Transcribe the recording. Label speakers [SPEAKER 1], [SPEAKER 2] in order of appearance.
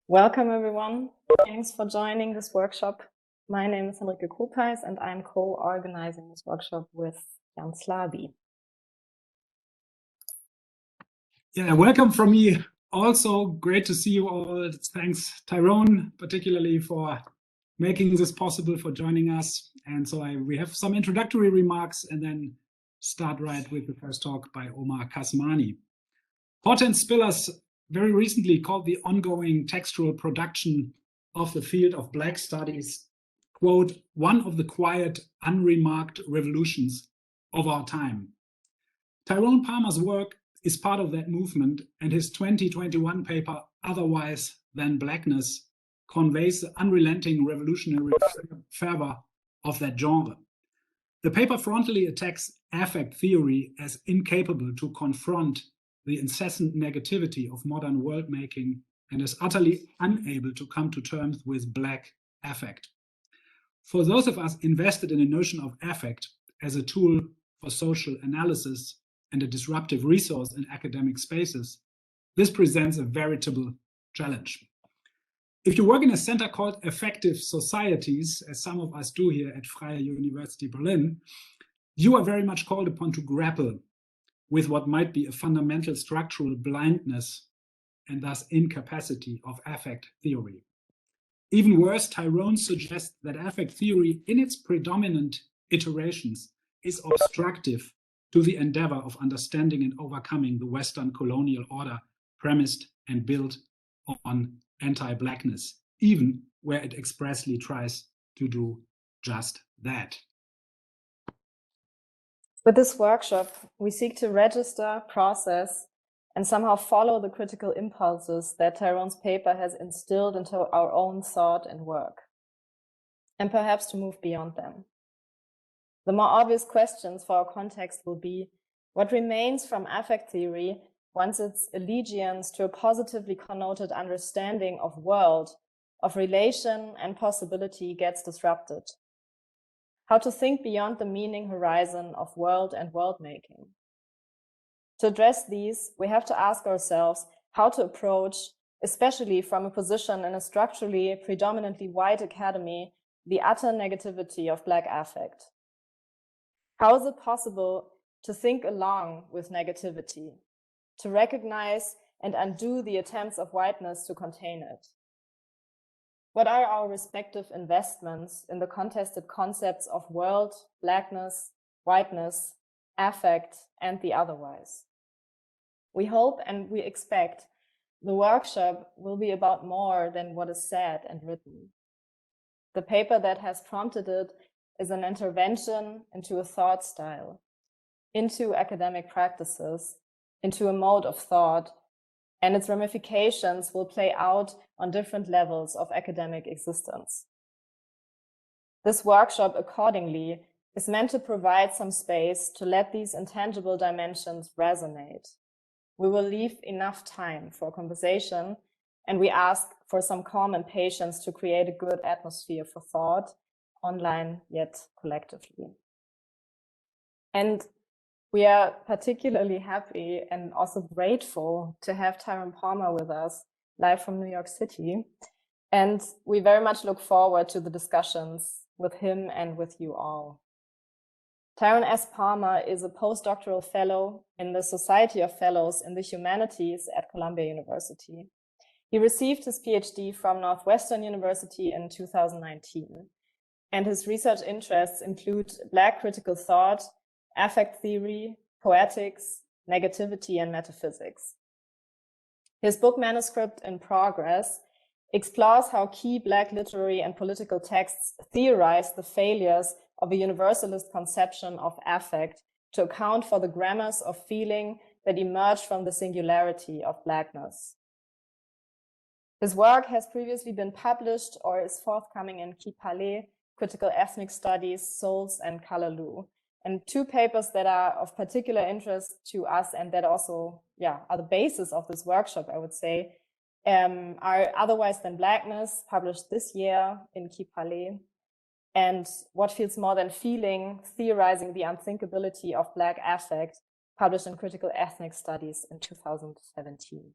[SPEAKER 1] Welcome, everyone. Thanks for joining this workshop. My name is Henrike Kopais, and I'm co-organizing this workshop with Jan Slaby.
[SPEAKER 2] Yeah, welcome from me. Also, great to see you all. Thanks, Tyrone, particularly for making this possible, for joining us. And so we have some introductory remarks and then start right with the first talk by Omar Kasmani. Hortense Spillers very recently called the ongoing textual production of the field of Black studies, quote, one of the quiet, unremarked revolutions of our time. Tyrone Palmers' work is part of that movement, and his 2021 paper, Otherwise Than Blackness, conveys the unrelenting revolutionary fervor of that genre. The paper frontally attacks affect theory as incapable to confront the incessant negativity of modern world-making and is utterly unable to come to terms with Black affect. For those of us invested in the notion of affect as a tool for social analysis and a disruptive resource in academic spaces, this presents a veritable challenge. If you work in a center called Affective Societies, as some of us do here at Freie University Berlin, you are very much called upon to grapple with what might be a fundamental structural blindness and thus incapacity of affect theory. Even worse, Tyrone suggests that affect theory in its predominant iterations is obstructive to the endeavor of understanding and overcoming the Western colonial order premised and built on anti-Blackness, even where it expressly tries to do just that.
[SPEAKER 1] With this workshop, we seek to register, process, and somehow follow the critical impulses that Tyrone's paper has instilled into our own thought and work, and perhaps to move beyond them. The more obvious questions for our context will be, what remains from affect theory once its allegiance to a positively connoted understanding of world, of relation and possibility gets disrupted? How to think beyond the meaning horizon of world and world-making. To address these, we have to ask ourselves how to approach, especially from a position in a structurally predominantly white academy, the utter negativity of Black affect. How is it possible to think along with negativity, to recognize and undo the attempts of whiteness to contain it? What are our respective investments in the contested concepts of world, Blackness, whiteness, affect, and the otherwise? We hope and we expect the workshop will be about more than what is said and written. The paper that has prompted it is an intervention into a thought style, into academic practices, into a mode of thought, and its ramifications will play out on different levels of academic existence. This workshop, accordingly, is meant to provide some space to let these intangible dimensions resonate. We will leave enough time for conversation, and we ask for some calm and patience to create a good atmosphere for thought, online yet collectively. And we are particularly happy and also grateful to have Tyrone Palmer with us live from New York City. And we very much look forward to the discussions with him and with you all. Tyrone S. Palmer is a postdoctoral fellow in the Society of Fellows in the Humanities at Columbia University. He received his PhD from Northwestern University in 2019. And his research interests include Black critical thought, affect theory, poetics, negativity, and metaphysics. His book Manuscript in Progress explores how key Black literary and political texts theorize the failures of a universalist conception of affect to account for the grammars of feeling that emerge from the singularity of Blackness. His work has previously been published or is forthcoming in Qui Palais, Critical Ethnic Studies, Souls, and Kalaloo. And two papers that are of particular interest to us and that also are the basis of this workshop, I would say, are Otherwise Than Blackness, published this year in Qui Palais, and What Feels More Than Feeling, Theorizing the Unthinkability of Black Affect, published in Critical Ethnic Studies in 2017.